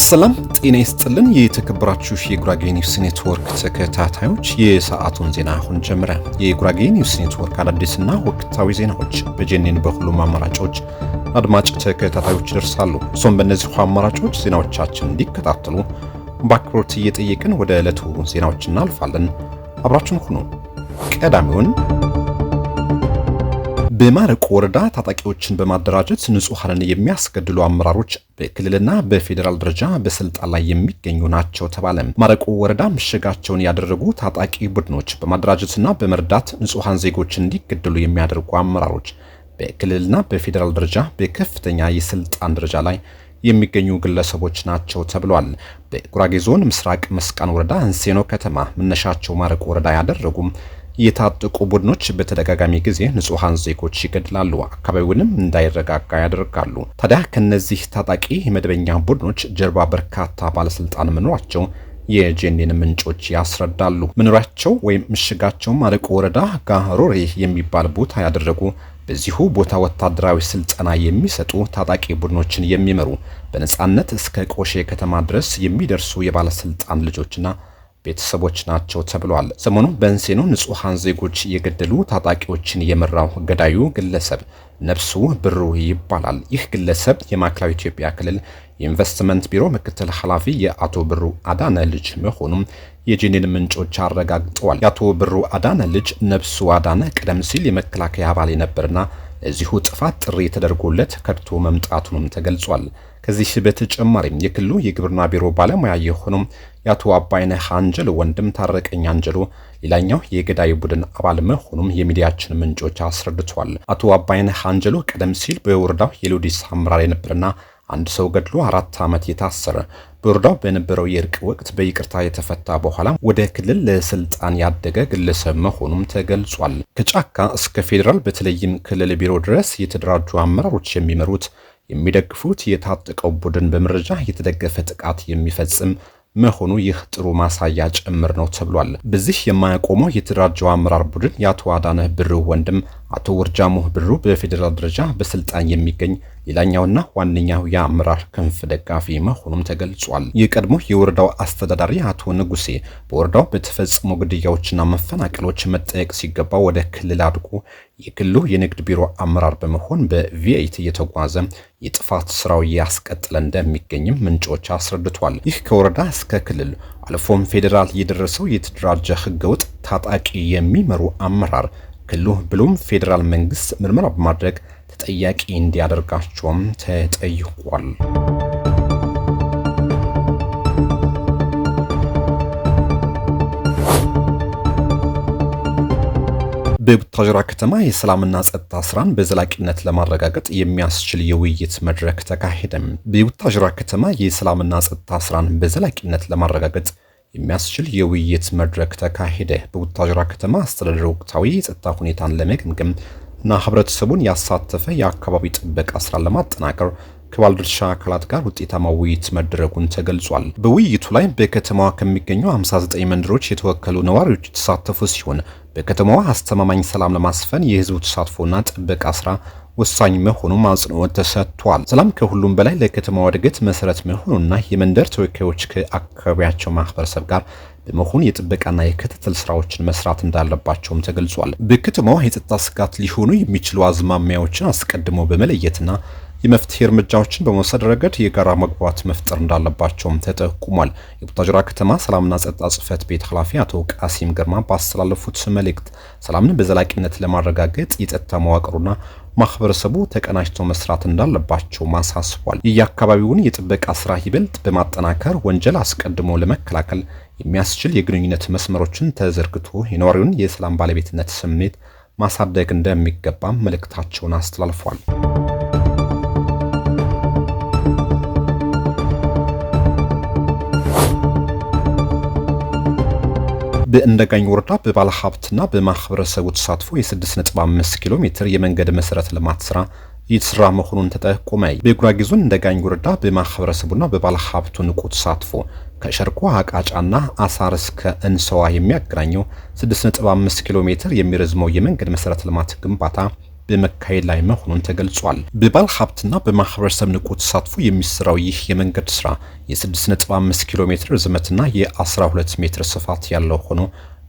ሰላም ጤና ይስጥልን። የተከበራችሁ የጉራጌ ኒውስ ኔትወርክ ተከታታዮች የሰዓቱን ዜና አሁን ጀመረ። የጉራጌ ኒውስ ኔትወርክ አዳዲስና ወቅታዊ ዜናዎች በጄኔን በሁሉም አማራጮች አድማጭ ተከታታዮች ይደርሳሉ። እሱም በእነዚህ አማራጮች ዜናዎቻችን እንዲከታተሉ በአክብሮት እየጠየቅን ወደ ዕለቱ ዜናዎች እናልፋለን። አብራችሁን ሁኑ። ቀዳሚውን በማረቆ ወረዳ ታጣቂዎችን በማደራጀት ንጹሃንን የሚያስገድሉ አመራሮች በክልልና በፌዴራል ደረጃ በስልጣን ላይ የሚገኙ ናቸው ተባለ። ማረቆ ወረዳ ምሽጋቸውን ያደረጉ ታጣቂ ቡድኖች በማደራጀትና በመርዳት ንጹሃን ዜጎችን እንዲገደሉ የሚያደርጉ አመራሮች በክልልና በፌዴራል ደረጃ በከፍተኛ የስልጣን ደረጃ ላይ የሚገኙ ግለሰቦች ናቸው ተብሏል። በጉራጌ ዞን ምስራቅ መስቃን ወረዳ እንሴኖ ከተማ መነሻቸው ማረቆ ወረዳ ያደረጉ የታጠቁ ቡድኖች በተደጋጋሚ ጊዜ ንጹሃን ዜጎች ይገድላሉ፣ አካባቢውንም እንዳይረጋጋ ያደርጋሉ። ታዲያ ከነዚህ ታጣቂ መደበኛ ቡድኖች ጀርባ በርካታ ባለስልጣን መኖራቸው የጄኔን ምንጮች ያስረዳሉ። መኖራቸው ወይም ምሽጋቸው ማረቆ ወረዳ ጋሮሬ የሚባል ቦታ ያደረጉ በዚሁ ቦታ ወታደራዊ ስልጠና የሚሰጡ ታጣቂ ቡድኖችን የሚመሩ በነጻነት እስከ ቆሼ ከተማ ድረስ የሚደርሱ የባለስልጣን ልጆችና ቤተሰቦች ናቸው ተብሏል። ሰሞኑን በእንሴኖ ንጹሃን ዜጎች የገደሉ ታጣቂዎችን የመራው ገዳዩ ግለሰብ ነብሱ ብሩ ይባላል። ይህ ግለሰብ የማዕከላዊ ኢትዮጵያ ክልል የኢንቨስትመንት ቢሮ ምክትል ኃላፊ የአቶ ብሩ አዳነ ልጅ መሆኑም የጄኔን ምንጮች አረጋግጠዋል። የአቶ ብሩ አዳነ ልጅ ነብሱ አዳነ ቀደም ሲል የመከላከያ አባል ነበርና ለዚሁ ጥፋት ጥሪ ተደርጎለት ከድቶ መምጣቱንም ተገልጿል። ከዚህ በተጨማሪም የክልሉ የግብርና ቢሮ ባለሙያ የሆነው የአቶ አባይነህ አንጀሎ ወንድም ታረቀኝ አንጀሎ ሌላኛው የገዳይ ቡድን አባል መሆኑም የሚዲያችን ምንጮች አስረድቷል። አቶ አባይነህ አንጀሎ ቀደም ሲል በወረዳው የሎዲስ አመራር የነበረና አንድ ሰው ገድሎ 4 ዓመት የታሰረ በወረዳው በነበረው የእርቅ ወቅት በይቅርታ የተፈታ በኋላ ወደ ክልል ለስልጣን ያደገ ግለሰብ መሆኑም ተገልጿል። ከጫካ እስከ ፌዴራል በተለይም ክልል ቢሮ ድረስ የተደራጁ አመራሮች የሚመሩት የሚደግፉት የታጠቀው ቡድን በመረጃ የተደገፈ ጥቃት የሚፈጽም መሆኑ ይህ ጥሩ ማሳያ ጭምር ነው ተብሏል። በዚህ የማያቆመው የተደራጀው አመራር ቡድን የአቶ አዳነ ብሩ ወንድም አቶ ወርጃሙ ብሩ በፌዴራል ደረጃ በስልጣን የሚገኝ ሌላኛውና ዋነኛው የአመራር ክንፍ ደጋፊ መሆኑም ተገልጿል። የቀድሞ የወረዳው አስተዳዳሪ አቶ ንጉሴ በወረዳው በተፈጸሙ ግድያዎችና መፈናቀሎች መጠየቅ ሲገባው ወደ ክልል አድጎ የክልሉ የንግድ ቢሮ አመራር በመሆን በቪኤት እየተጓዘ የጥፋት ስራው ያስቀጥለ እንደሚገኝም ምንጮች አስረድቷል። ይህ ከወረዳ እስከ ክልል አልፎም ፌዴራል የደረሰው የተደራጀ ህገወጥ ታጣቂ የሚመሩ አመራር ክልሉ ብሎም ፌዴራል መንግስት ምርመራ በማድረግ ተጠያቂ እንዲያደርጋቸውም ተጠይቋል። በቡታጅራ ከተማ የሰላምና ጸጥታ ስራን በዘላቂነት ለማረጋገጥ የሚያስችል የውይይት መድረክ ተካሄደ። በቡታጅራ ከተማ የሰላምና ጸጥታ ስራን በዘላቂነት ለማረጋገጥ የሚያስችል የውይይት መድረክ ተካሄደ። በቡታጅራ ከተማ አስተዳደር ወቅታዊ የጸጥታ ሁኔታን ለመገምገም እና ህብረተሰቡን ያሳተፈ የአካባቢ ጥበቃ ስራ ለማጠናከር ከባለድርሻ አካላት ጋር ውጤታማ ውይይት መደረጉን ተገልጿል። በውይይቱ ላይ በከተማዋ ከሚገኙ 59 መንደሮች የተወከሉ ነዋሪዎች የተሳተፉ ሲሆን በከተማዋ አስተማማኝ ሰላም ለማስፈን የህዝቡ ተሳትፎና ጥበቃ ስራ ወሳኝ መሆኑን አጽንኦት ተሰጥቷል። ሰላም ከሁሉም በላይ ለከተማዋ እድገት መሰረት መሆኑና የመንደር ተወካዮች ከአካባቢያቸው ማህበረሰብ ጋር በመሆን የጥበቃና የክትትል ስራዎችን መስራት እንዳለባቸውም ተገልጿል። በከተማዋ የጸጥታ ስጋት ሊሆኑ የሚችሉ አዝማሚያዎችን አስቀድሞ በመለየትና የመፍትሄ እርምጃዎችን በመውሰድ ረገድ የጋራ መግባባት መፍጠር እንዳለባቸውም ተጠቁሟል። የቡታጅራ ከተማ ሰላምና ጸጥታ ጽሕፈት ቤት ኃላፊ አቶ ቃሲም ግርማ ባስተላለፉት መልእክት ሰላምን በዘላቂነት ለማረጋገጥ የጸጥታ መዋቅሩና ማህበረሰቡ ተቀናጅተው መስራት እንዳለባቸው ማሳስቧል። የአካባቢውን የጥበቃ ስራ ይበልጥ በማጠናከር ወንጀል አስቀድሞ ለመከላከል የሚያስችል የግንኙነት መስመሮችን ተዘርግቶ የነዋሪውን የሰላም ባለቤትነት ስሜት ማሳደግ እንደሚገባም መልእክታቸውን አስተላልፏል። በእንደጋኝ ወረዳ በባለ ሀብትና በማህበረሰቡ ተሳትፎ የ6.5 ኪሎ ሜትር የመንገድ መሰረተ ልማት ስራ እየተሰራ መሆኑን ተጠቆመ። በጉራጌ ዞን እንደጋኝ ወረዳ በማህበረሰቡና በባለ ሀብቱ ንቁ ተሳትፎ ከሸርኮ አቃጫና አሳር እስከ እንሰዋ የሚያገናኘው 6.5 ኪሎ ሜትር የሚረዝመው የመንገድ መሰረተ ልማት ግንባታ በመካሄድ ላይ መሆኑን ተገልጿል። በባለ ሀብትና በማህበረሰብ ንቁ ተሳትፎ የሚሰራው ይህ የመንገድ ስራ የ6.5 ኪሎ ሜትር ርዝመትና የ12 ሜትር ስፋት ያለው ሆኖ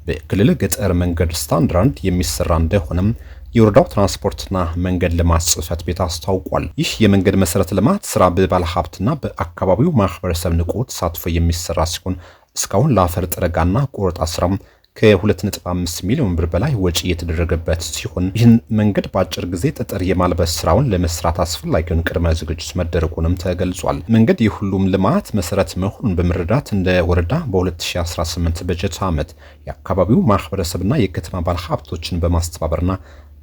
በክልል ገጠር መንገድ ስታንዳርድ የሚሰራ እንደሆነም የወረዳው ትራንስፖርትና መንገድ ልማት ጽሕፈት ቤት አስታውቋል። ይህ የመንገድ መሰረተ ልማት ስራ በባለ ሀብትና በአካባቢው ማህበረሰብ ንቁ ተሳትፎ የሚሰራ ሲሆን እስካሁን ለአፈር ጥረጋና ቆረጣ ስራም ከ2.5 ሚሊዮን ብር በላይ ወጪ የተደረገበት ሲሆን ይህን መንገድ በአጭር ጊዜ ጠጠር የማልበስ ስራውን ለመስራት አስፈላጊውን ቅድመ ዝግጅት መደረጉንም ተገልጿል። መንገድ የሁሉም ልማት መሰረት መሆኑን በመረዳት እንደ ወረዳ በ2018 በጀት ዓመት የአካባቢው ማህበረሰብና የከተማ ባለሀብቶችን በማስተባበርና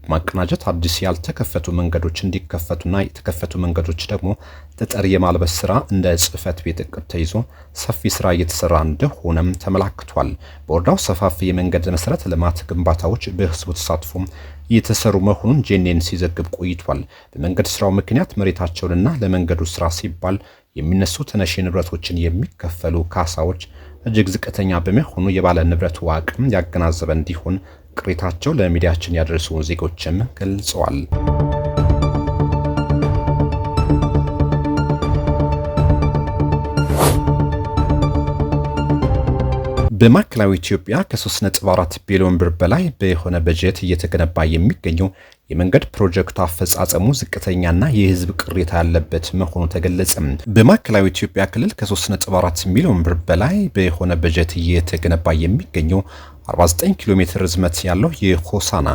ማቀናጀት አዲስ ያልተከፈቱ መንገዶች እንዲከፈቱና የተከፈቱ መንገዶች ደግሞ ጠጠር የማልበስ ስራ እንደ ጽሕፈት ቤት እቅድ ተይዞ ሰፊ ስራ እየተሰራ እንደሆነም ተመላክቷል። በወረዳው ሰፋፊ የመንገድ መሰረተ ልማት ግንባታዎች በህዝቡ ተሳትፎ እየተሰሩ መሆኑን ጄኔን ሲዘግብ ቆይቷል። በመንገድ ስራው ምክንያት መሬታቸውንና ለመንገዱ ስራ ሲባል የሚነሱ ተነሽ ንብረቶችን የሚከፈሉ ካሳዎች እጅግ ዝቅተኛ በመሆኑ የባለ ንብረቱ አቅም ያገናዘበ እንዲሆን ቅሬታቸው ለሚዲያችን ያደረሱ ዜጎችም ገልጸዋል። በማዕከላዊ ኢትዮጵያ ከ3.4 ቢሊዮን ብር በላይ በሆነ በጀት እየተገነባ የሚገኘው የመንገድ ፕሮጀክት አፈጻጸሙ ዝቅተኛና የህዝብ ቅሬታ ያለበት መሆኑ ተገለጸ። በማዕከላዊ ኢትዮጵያ ክልል ከ3.4 ሚሊዮን ብር በላይ በሆነ በጀት እየተገነባ የሚገኘው 49 ኪሎ ሜትር ርዝመት ያለው የሆሳና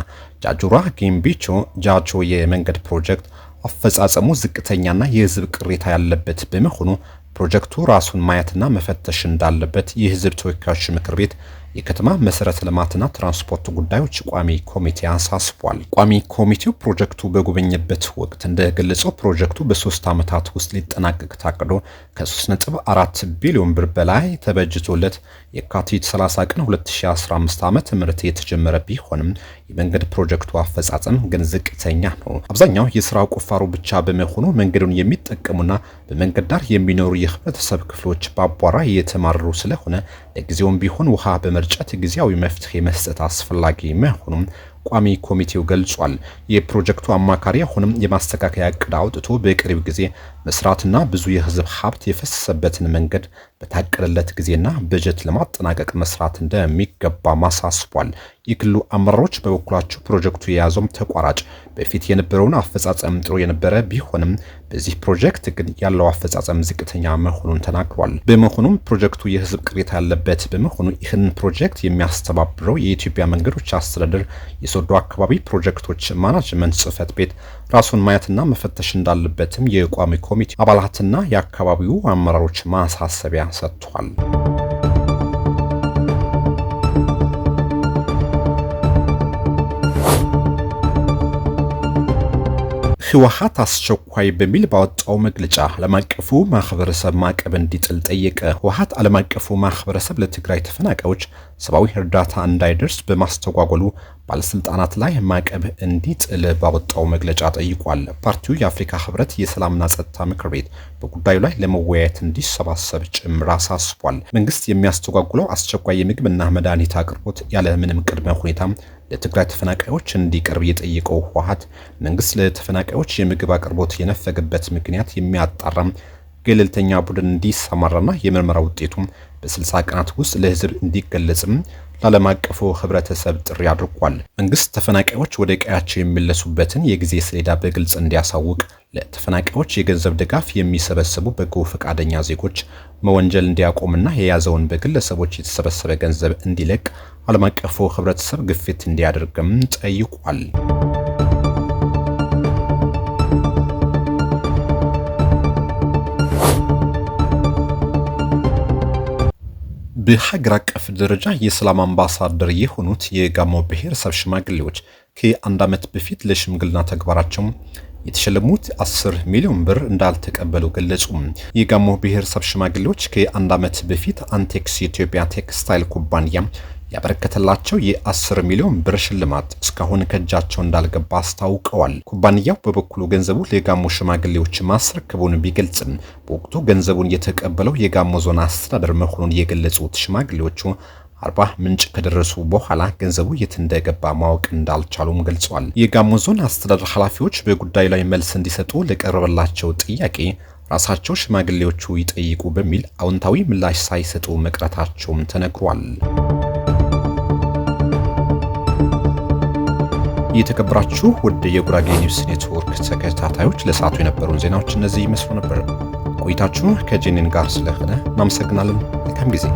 ጃጁራ ጊምቢቾ ጃቾ የመንገድ ፕሮጀክት አፈጻጸሙ ዝቅተኛና የህዝብ ቅሬታ ያለበት በመሆኑ ፕሮጀክቱ ራሱን ማየትና መፈተሽ እንዳለበት የህዝብ ተወካዮች ምክር ቤት የከተማ መሰረተ ልማትና ትራንስፖርት ጉዳዮች ቋሚ ኮሚቴ አሳስቧል። ቋሚ ኮሚቴው ፕሮጀክቱ በጎበኘበት ወቅት እንደገለጸው ፕሮጀክቱ በ3 ዓመታት ውስጥ ሊጠናቀቅ ታቅዶ ከ3.4 ቢሊዮን ብር በላይ ተበጅቶለት የካቲት 30 ቀን 2015 ዓ.ም የተጀመረ ቢሆንም የመንገድ ፕሮጀክቱ አፈጻጸም ግን ዝቅተኛ ነው። አብዛኛው የስራው ቁፋሮ ብቻ በመሆኑ መንገዱን የሚጠቀሙና በመንገድ ዳር የሚኖሩ የህብረተሰብ ክፍሎች በአቧራ እየተማረሩ ስለሆነ ለጊዜውም ቢሆን ውሃ በመርጨት ጊዜያዊ መፍትሄ መስጠት አስፈላጊ መሆኑን ቋሚ ኮሚቴው ገልጿል። የፕሮጀክቱ አማካሪ አሁንም የማስተካከያ እቅድ አውጥቶ በቅርብ ጊዜ መስራትና ብዙ የህዝብ ሀብት የፈሰሰበትን መንገድ በታቀደለት ጊዜና በጀት ለማጠናቀቅ መስራት እንደሚገባ ማሳስቧል። የክልሉ አመራሮች በበኩላቸው ፕሮጀክቱ የያዘው ተቋራጭ በፊት የነበረውን አፈጻጸም ጥሩ የነበረ ቢሆንም በዚህ ፕሮጀክት ግን ያለው አፈጻጸም ዝቅተኛ መሆኑን ተናግሯል። በመሆኑም ፕሮጀክቱ የህዝብ ቅሬታ ያለበት በመሆኑ ይህን ፕሮጀክት የሚያስተባብረው የኢትዮጵያ መንገዶች አስተዳደር የሶዶ አካባቢ ፕሮጀክቶች ማናጅመንት ጽሕፈት ቤት ራሱን ማየትና መፈተሽ እንዳለበትም የቋሚ ኮሚቴ አባላትና የአካባቢው አመራሮች ማሳሰቢያ ሰጥቷል። ህወሓት አስቸኳይ በሚል ባወጣው መግለጫ ዓለም አቀፉ ማህበረሰብ ማዕቀብ እንዲጥል ጠየቀ። ህወሓት ዓለም አቀፉ ማህበረሰብ ለትግራይ ተፈናቃዮች ሰብአዊ እርዳታ እንዳይደርስ በማስተጓጎሉ ባለስልጣናት ላይ ማዕቀብ እንዲጥል ባወጣው መግለጫ ጠይቋል። ፓርቲው የአፍሪካ ህብረት የሰላምና ጸጥታ ምክር ቤት በጉዳዩ ላይ ለመወያየት እንዲሰባሰብ ጭምር አሳስቧል። መንግስት የሚያስተጓጉለው አስቸኳይ የምግብና መድኃኒት አቅርቦት ያለ ምንም ቅድመ ሁኔታ ለትግራይ ተፈናቃዮች እንዲቀርብ የጠየቀው ህወሓት መንግስት ለተፈናቃዮች የምግብ አቅርቦት የነፈገበት ምክንያት የሚያጣራም ገለልተኛ ቡድን እንዲሰማራና የምርመራ ውጤቱም በ60 ቀናት ውስጥ ለህዝብ እንዲገለጽም ለዓለም አቀፉ ህብረተሰብ ጥሪ አድርጓል። መንግስት ተፈናቃዮች ወደ ቀያቸው የሚመለሱበትን የጊዜ ሰሌዳ በግልጽ እንዲያሳውቅ፣ ለተፈናቃዮች የገንዘብ ድጋፍ የሚሰበስቡ በጎ ፈቃደኛ ዜጎች መወንጀል እንዲያቆምና የያዘውን በግለሰቦች የተሰበሰበ ገንዘብ እንዲለቅ ዓለም አቀፉ ህብረተሰብ ግፊት እንዲያደርግም ጠይቋል። በሀገር አቀፍ ደረጃ የሰላም አምባሳደር የሆኑት የጋሞ ብሔረሰብ ሽማግሌዎች ከአንድ ዓመት በፊት ለሽምግልና ተግባራቸው የተሸለሙት 10 ሚሊዮን ብር እንዳልተቀበሉ ገለጹ። የጋሞ ብሔረሰብ ሽማግሌዎች ከአንድ ዓመት በፊት አንቴክስ የኢትዮጵያ ቴክስታይል ኩባንያ ያበረከተላቸው የ10 ሚሊዮን ብር ሽልማት እስካሁን ከእጃቸው እንዳልገባ አስታውቀዋል። ኩባንያው በበኩሉ ገንዘቡ ለጋሞ ሽማግሌዎች ማስረከቡን ቢገልጽም በወቅቱ ገንዘቡን የተቀበለው የጋሞ ዞን አስተዳደር መሆኑን የገለጹት ሽማግሌዎቹ አርባ ምንጭ ከደረሱ በኋላ ገንዘቡ የት እንደገባ ማወቅ እንዳልቻሉም ገልጸዋል። የጋሞ ዞን አስተዳደር ኃላፊዎች በጉዳዩ ላይ መልስ እንዲሰጡ ለቀረበላቸው ጥያቄ ራሳቸው ሽማግሌዎቹ ይጠይቁ በሚል አዎንታዊ ምላሽ ሳይሰጡ መቅረታቸውም ተነግሯል። የተከበራችሁ ውድ የጉራጌ ኒውስ ኔትወርክ ተከታታዮች ለሰዓቱ የነበሩን ዜናዎች እነዚህ ይመስሉ ነበር። ቆይታችሁ ከጄኔን ጋር ስለሆነ እናመሰግናለን። መልካም ጊዜ